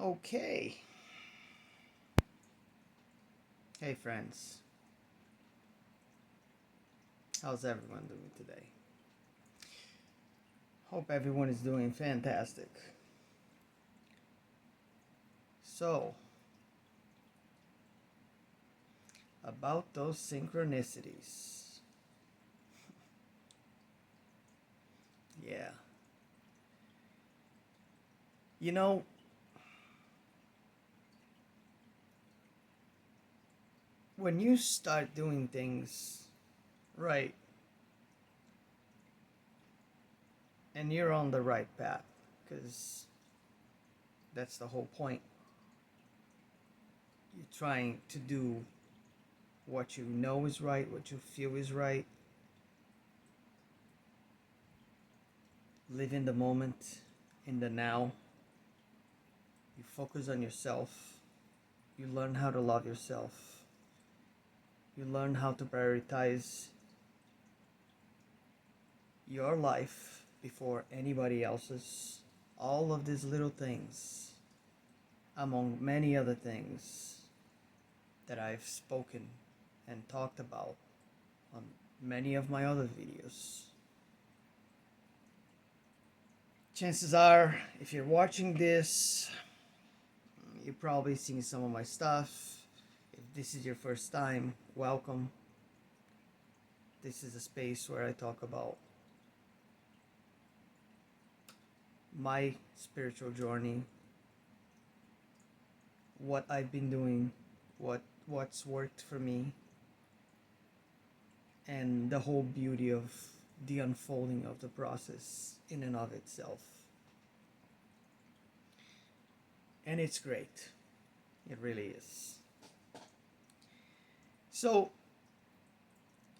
Okay. Hey, friends. How's everyone doing today? Hope everyone is doing fantastic. So, about those synchronicities. Yeah. You know, when you start doing things right and you're on the right path, because that's the whole point. You're trying to do what you know is right, what you feel is right, live in the moment, in the now. You focus on yourself. You learn how to love yourself. You learn how to prioritize your life before anybody else's. All of these little things, among many other things that I've spoken and talked about on many of my other videos. Chances are, if you're watching this, you've probably seen some of my stuff. If this is your first time, welcome. This is a space where I talk about my spiritual journey, what I've been doing, what's worked for me, and the whole beauty of the unfolding of the process in and of itself. And it's great. It really is. So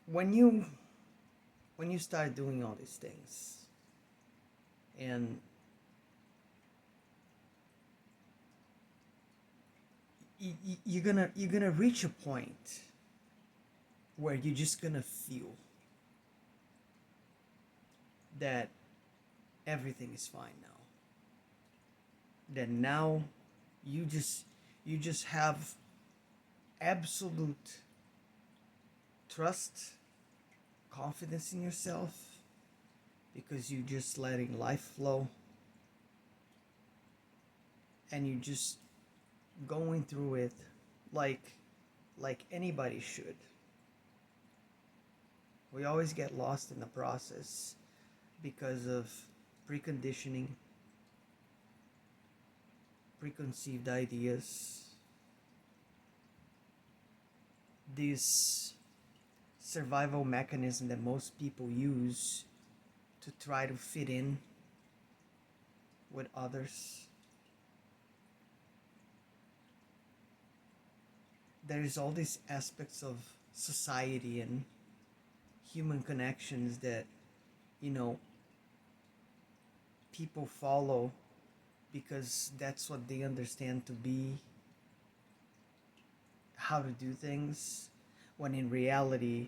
when you when you start doing all these things and you're gonna reach a point where you're just gonna feel that everything is fine now. That now you just you just have absolute trust, confidence in yourself because you're just letting life flow and you just going through it like like anybody should. We always get lost in the process because of preconditioning, preconceived ideas, this survival mechanism that most people use to try to fit in with others. There's all these aspects of society and human connections that, you know, people follow because that's what they understand to be how to do things, when in reality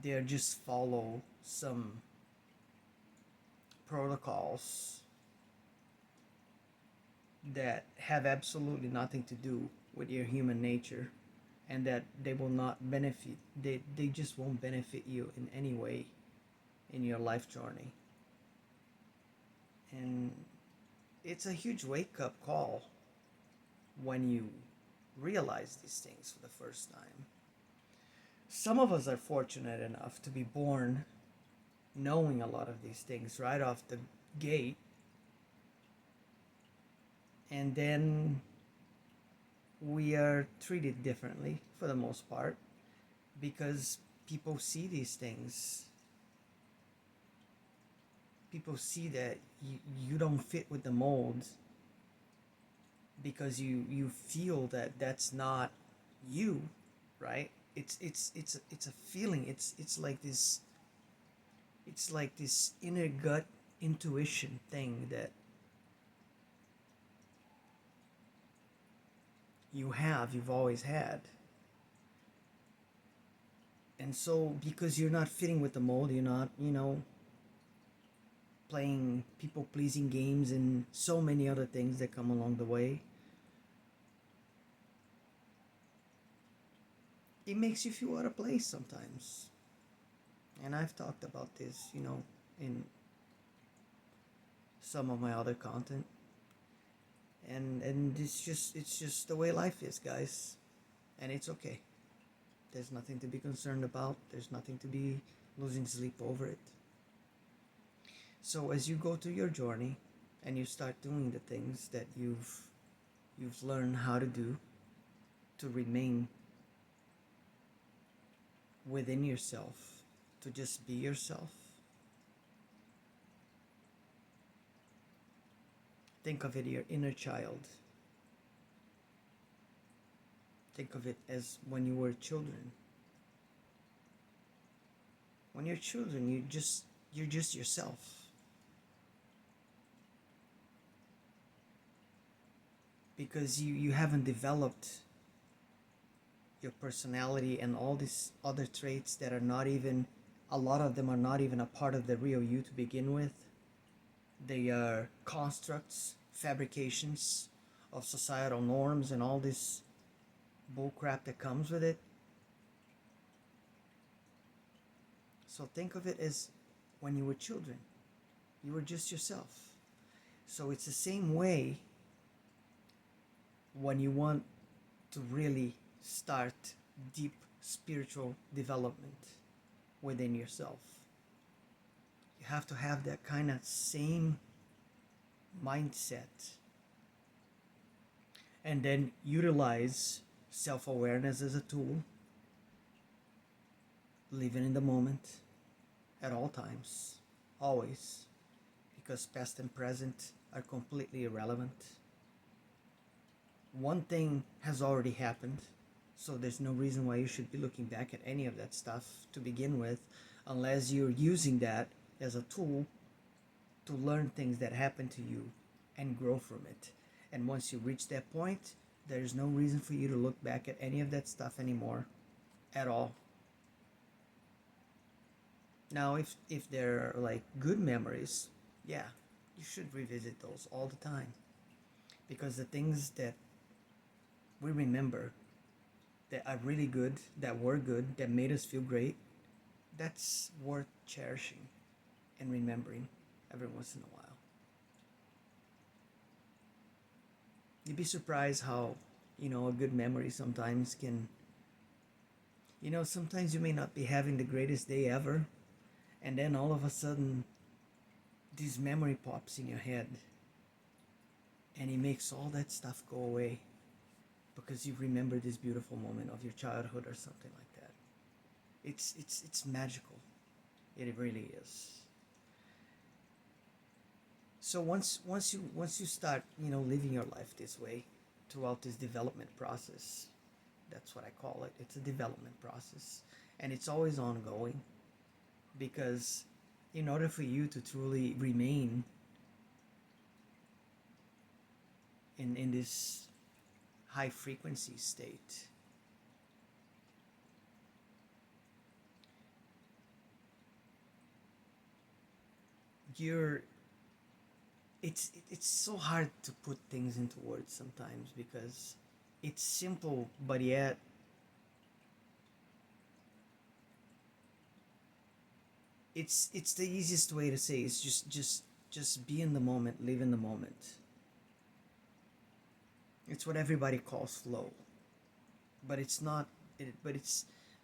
they're just follow some protocols that have absolutely nothing to do with your human nature and that they will not benefit, they just won't benefit you in any way in your life journey. And it's a huge wake up call when you realize these things for the first time. Some of us are fortunate enough to be born knowing a lot of these things right off the gate, and then we are treated differently for the most part because people see these things. People see that you don't fit with the mold because you feel that that's not you, right? It's a feeling. It's like this inner gut intuition thing that you've always had. And so because you're not fitting with the mold, you're not, playing people pleasing games and so many other things that come along the way, it makes you feel out of place sometimes. And I've talked about this, in some of my other content. And it's just the way life is, guys. And it's okay. There's nothing to be concerned about. There's nothing to be losing sleep over it. So as you go through your journey and you start doing the things that you've learned how to do to remain within yourself, to just be yourself, think of it, your inner child. Think of it as when you were children. When you're children, you're just yourself. Because you haven't developed your personality and all these other traits that are not even, a lot of them are not even a part of the real you to begin with. They are constructs, fabrications of societal norms and all this bullcrap that comes with it. So think of it as when you were children, you were just yourself. So it's the same way when you want to really start deep spiritual development within yourself. You have to have that kind of same mindset and then utilize self-awareness as a tool, living in the moment at all times, always, because past and present are completely irrelevant. One thing has already happened, so there's no reason why you should be looking back at any of that stuff to begin with, unless you're using that as a tool to learn things that happened to you and grow from it. And once you reach that point, there's no reason for you to look back at any of that stuff anymore at all. Now, if they're like good memories, yeah, you should revisit those all the time, because the things that we remember that are really good, that were good, that made us feel great, that's worth cherishing and remembering every once in a while. You'd be surprised how, a good memory sometimes can, sometimes you may not be having the greatest day ever, and then all of a sudden, this memory pops in your head, and it makes all that stuff go away, because you remember this beautiful moment of your childhood or something like that. It's magical. It really is. So once you start, living your life this way throughout this development process, that's what I call it. It's a development process, and it's always ongoing, because in order for you to truly remain in this high frequency state, you're it's so hard to put things into words sometimes, because it's simple, but yet it's the easiest way to say. It's just be in the moment, live in the moment. It's what everybody calls flow, but it's not.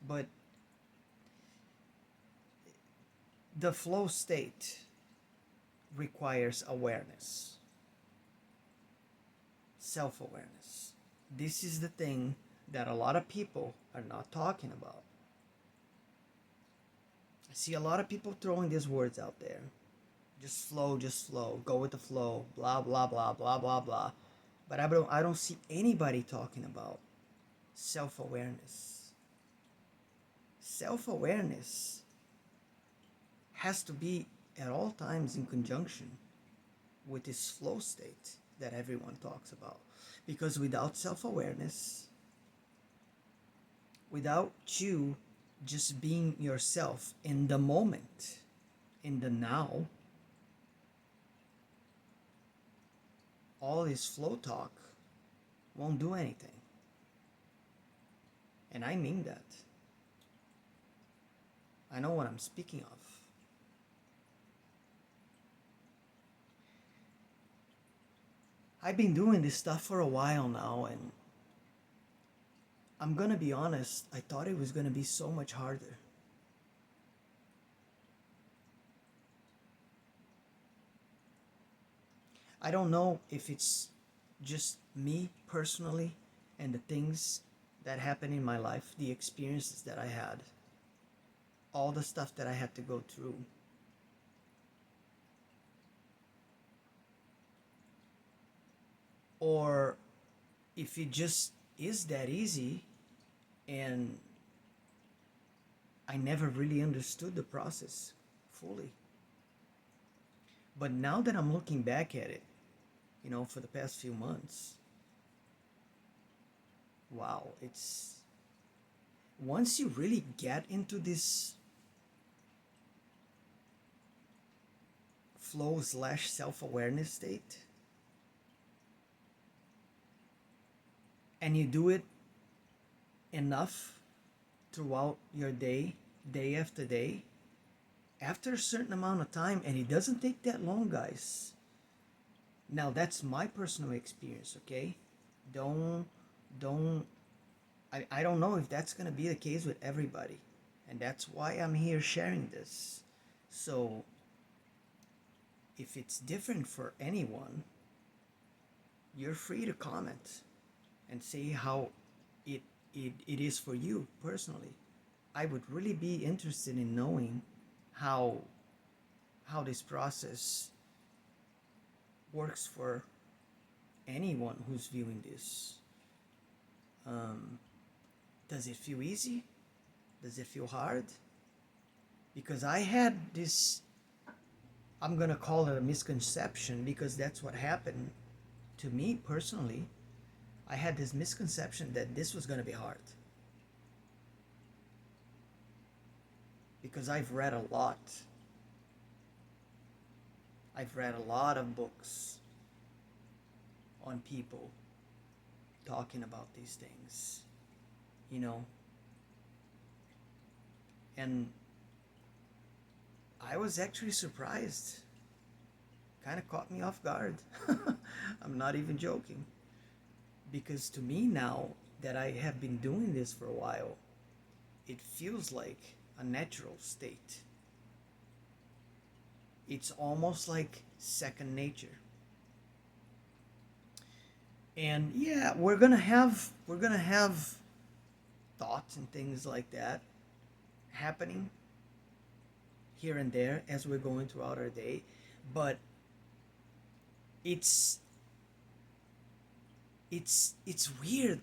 But the flow state requires awareness, self-awareness. This is the thing that a lot of people are not talking about. I see a lot of people throwing these words out there. Just flow, go with the flow, blah blah blah blah blah blah. But I don't see anybody talking about self-awareness. Self-awareness has to be at all times in conjunction with this flow state that everyone talks about. Because without self-awareness, without you just being yourself in the moment, in the now, all this flow talk won't do anything. And I mean that. I know what I'm speaking of. I've been doing this stuff for a while now, and I'm gonna be honest, I thought it was gonna be so much harder. I don't know if it's just me personally and the things that happened in my life, the experiences that I had, all the stuff that I had to go through. Or if it just is that easy and I never really understood the process fully. But now that I'm looking back at it, for the past few months, wow, it's once you really get into this flow slash self-awareness state and you do it enough throughout your day, day after day, after a certain amount of time, and it doesn't take that long, guys. Now that's my personal experience, okay? Don't don't I don't know if that's gonna be the case with everybody. And that's why I'm here sharing this. So if it's different for anyone, you're free to comment and say how it is for you personally. I would really be interested in knowing how this process works for anyone who's viewing this. Um, does it feel easy? Does it feel hard? Because I had this, I'm gonna call it a misconception because that's what happened to me personally. I had this misconception that this was gonna be hard. Because I've read a lot. I've read a lot of books on people talking about these things, you know. And I was actually surprised. Kind of caught me off guard. I'm not even joking. Because to me now that I have been doing this for a while, it feels like a natural state. It's almost like second nature. And yeah, we're gonna have thoughts and things like that happening here and there as we're going throughout our day, but it's it's weird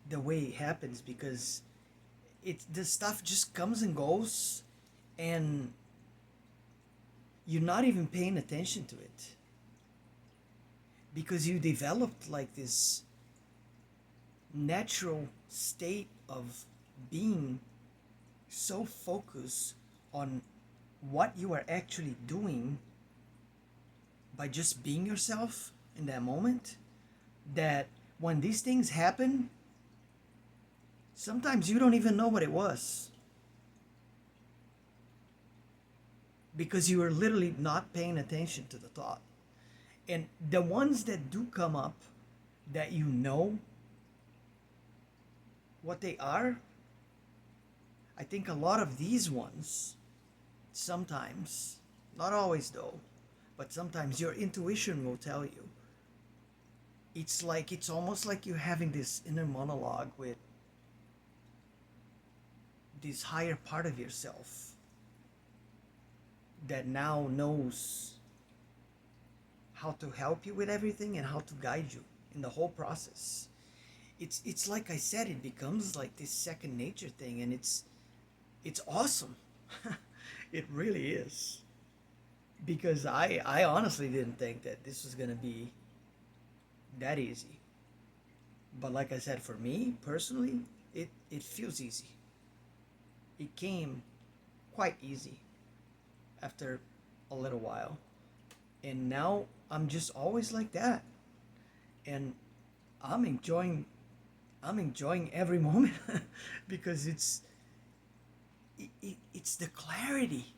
the way it happens because the stuff just comes and goes and you're not even paying attention to it because you developed like this natural state of being so focused on what you are actually doing by just being yourself in that moment that when these things happen, sometimes you don't even know what it was because you are literally not paying attention to the thought. And the ones that do come up that you know what they are, I think a lot of these ones, sometimes, not always though, but sometimes your intuition will tell you. It's almost like you're having this inner monologue with this higher part of yourself that now knows how to help you with everything and how to guide you in the whole process. It's like I said, it becomes like this second nature thing, and it's awesome. It really is. Because I honestly didn't think that this was gonna be that easy. But like I said, for me personally, it feels easy. It came quite easy after a little while. And now I'm just always like that. And I'm enjoying I'm enjoying every moment because it's the clarity.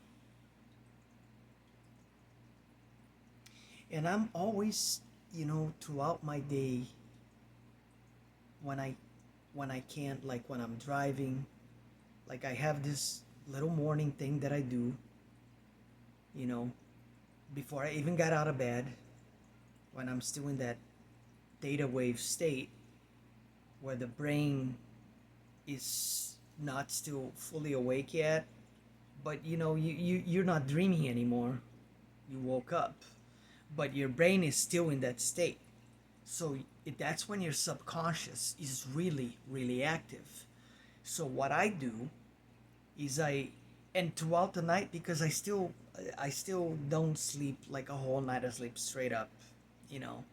And I'm always, throughout my day, when I when I can't, like when I'm driving, like I have this little morning thing that I do, you know, before I even got out of bed, when I'm still in that theta wave state where the brain is not still fully awake yet, but you're not dreaming anymore. You woke up, but your brain is still in that state. So that's when your subconscious is really, really active. So what I do is and throughout the night, because I still don't sleep like a whole night of sleep straight up, you know.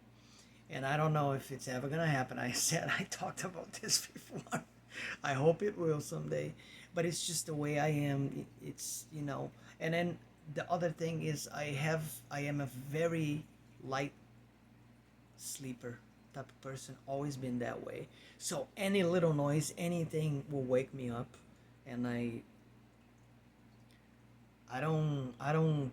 And I don't know if it's ever gonna happen. I talked about this before. I hope it will someday, but it's just the way I am. It's. And then the other thing is I am a very light sleeper type of person. Always been that way. So any little noise, anything will wake me up, and I don't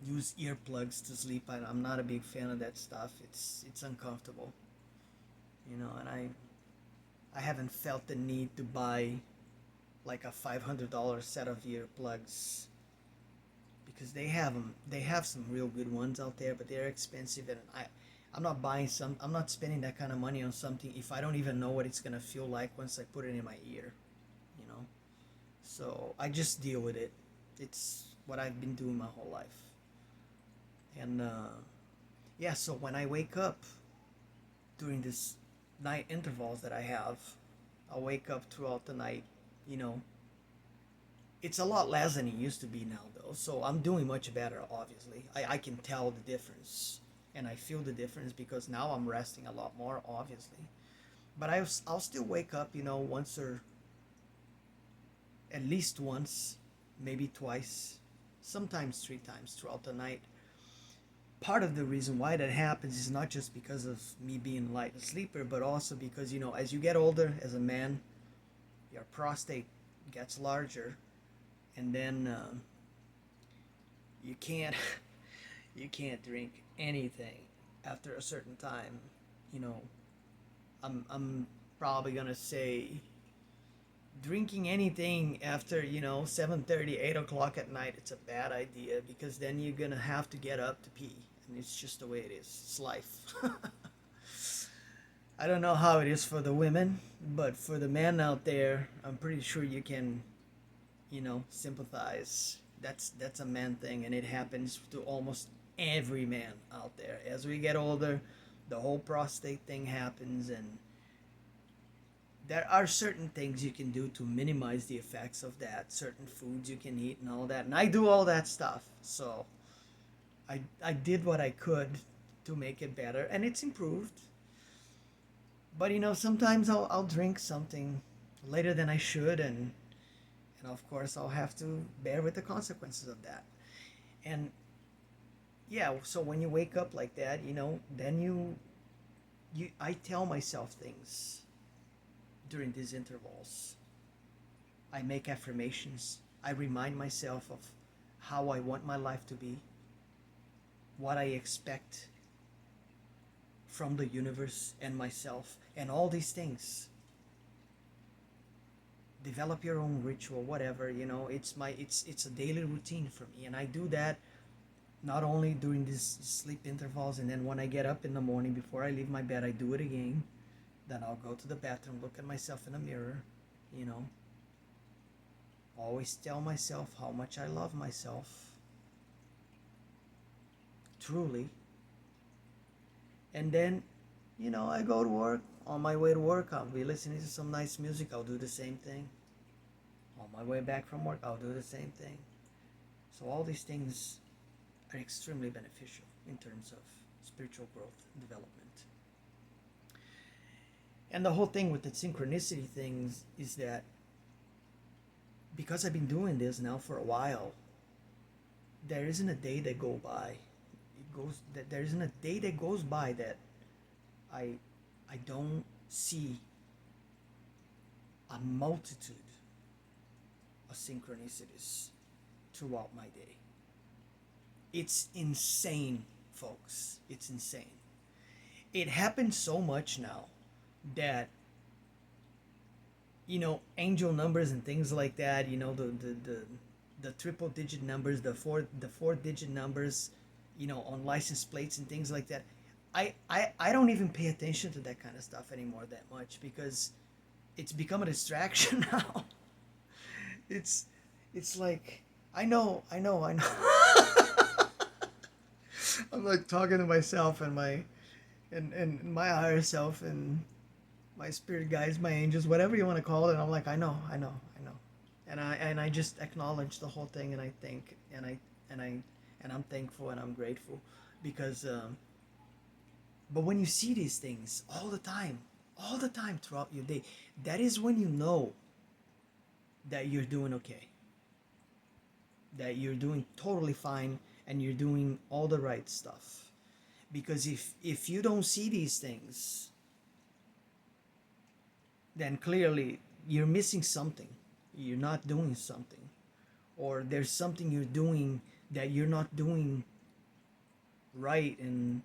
use earplugs to sleep. I'm not a big fan of that stuff. It's uncomfortable, and I haven't felt the need to buy like a $500 set of earplugs because they have some real good ones out there, but they're expensive, and I'm not spending that kind of money on something if I don't even know what it's gonna feel like once I put it in my ear, you know. So I just deal with it. It's what I've been doing my whole life. And yeah, so when I wake up during this night intervals that I have, I wake up throughout the night, you know. It's a lot less than it used to be now, though. So I'm doing much better, obviously. I can tell the difference. And I feel the difference because now I'm resting a lot more, obviously. But I'll still wake up, once or at least once, maybe twice, sometimes three times throughout the night. Part of the reason why that happens is not just because of me being a light sleeper, but also because, as you get older as a man, your prostate gets larger, and then you can't you can't drink anything after a certain time. You know, I'm probably gonna say drinking anything after 7:30, 8 o'clock at night, it's a bad idea because then you're gonna have to get up to pee, and it's just the way it is. It's life. I don't know how it is for the women, but for the men out there, I'm pretty sure you can, sympathize. That's a man thing, and it happens to almost every man out there. As we get older, the whole prostate thing happens, and there are certain things you can do to minimize the effects of that. Certain foods you can eat and all that, and I do all that stuff. So I did what I could to make it better, and it's improved. But sometimes I'll drink something later than I should, and of course I'll have to bear with the consequences of that. And yeah, so when you wake up like that, then you I tell myself things during these intervals. I make affirmations. I remind myself of how I want my life to be, what I expect from the universe and myself, and all these things. Develop your own ritual, whatever. It's a daily routine for me, and I do that not only during these sleep intervals, and then when I get up in the morning before I leave my bed, I do it again. Then I'll go to the bathroom, look at myself in the mirror, you know. Always tell myself how much I love myself, truly. And then, I go to work. On my way to work, I'll be listening to some nice music. I'll do the same thing. On my way back from work, I'll do the same thing. So all these things are extremely beneficial in terms of spiritual growth and development. And the whole thing with the synchronicity things is that because I've been doing this now for a while, there isn't a day that go by. There isn't a day that goes by that I I don't see a multitude of synchronicities throughout my day. It's insane, folks. It's insane. It happens so much now that, angel numbers and things like that, the triple digit numbers, the four digit numbers, on license plates and things like that. I don't even pay attention to that kind of stuff anymore that much, because it's become a distraction now. It's it's like, I know. I'm like talking to myself and my higher self and my spirit guides, my angels, whatever you want to call it. I'm like, I know, and I just acknowledge the whole thing, and I think, and I'm thankful and I'm grateful, because but when you see these things all the time throughout your day, that is when you know that you're doing okay, that you're doing totally fine, and you're doing all the right stuff. Because if you don't see these things, then clearly you're missing something. You're not doing something, or there's something you're doing that you're not doing right. And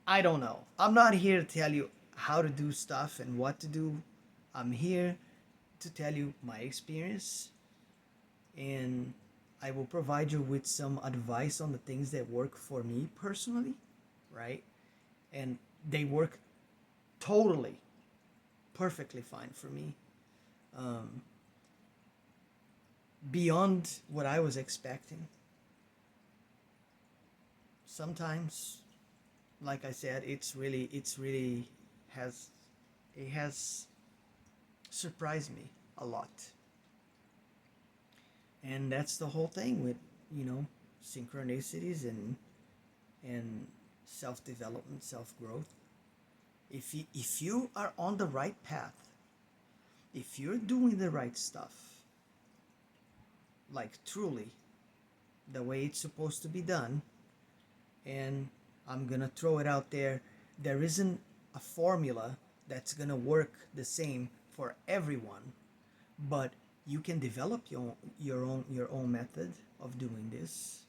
I don't know. I'm not here to tell you how to do stuff and what to do. I'm here to tell you my experience, and I will provide you with some advice on the things that work for me personally, right? And they work totally, perfectly fine for me. Um, Beyond what I was expecting. Sometimes, like I said, it's really has it has surprised me a lot. And that's the whole thing with, you know, synchronicities and self-development, self-growth. If you are on the right path, if you're doing the right stuff, like truly the way it's supposed to be done, and I'm gonna throw it out there, there isn't a formula that's gonna work the same for everyone, but you can develop your own method of doing this.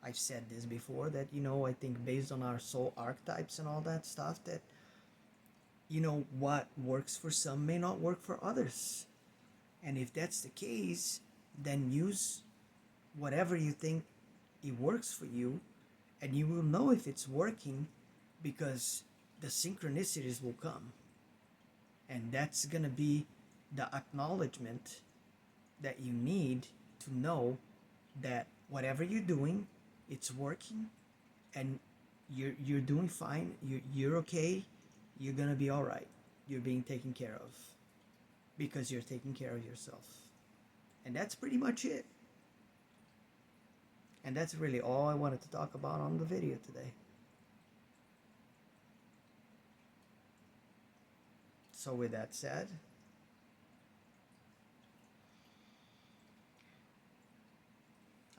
I've said this before, that, I think based on our soul archetypes and all that stuff, that, what works for some may not work for others. And if that's the case, then use whatever you think it works for you, and you will know if it's working, because the synchronicities will come. And that's going to be the acknowledgement that you need to know that whatever you're doing, it's working, and you're doing fine. You're okay. You're going to be all right. You're being taken care of, because you're taking care of yourself. And that's pretty much it. And that's really all I wanted to talk about on the video today. So with that said,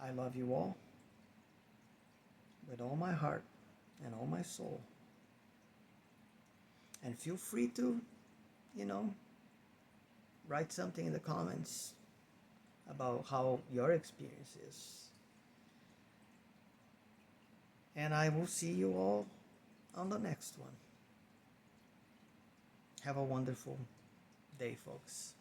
I love you all with all my heart and all my soul. And feel free to, you know, write something in the comments about how your experience is. And I will see you all on the next one. Have a wonderful day, folks.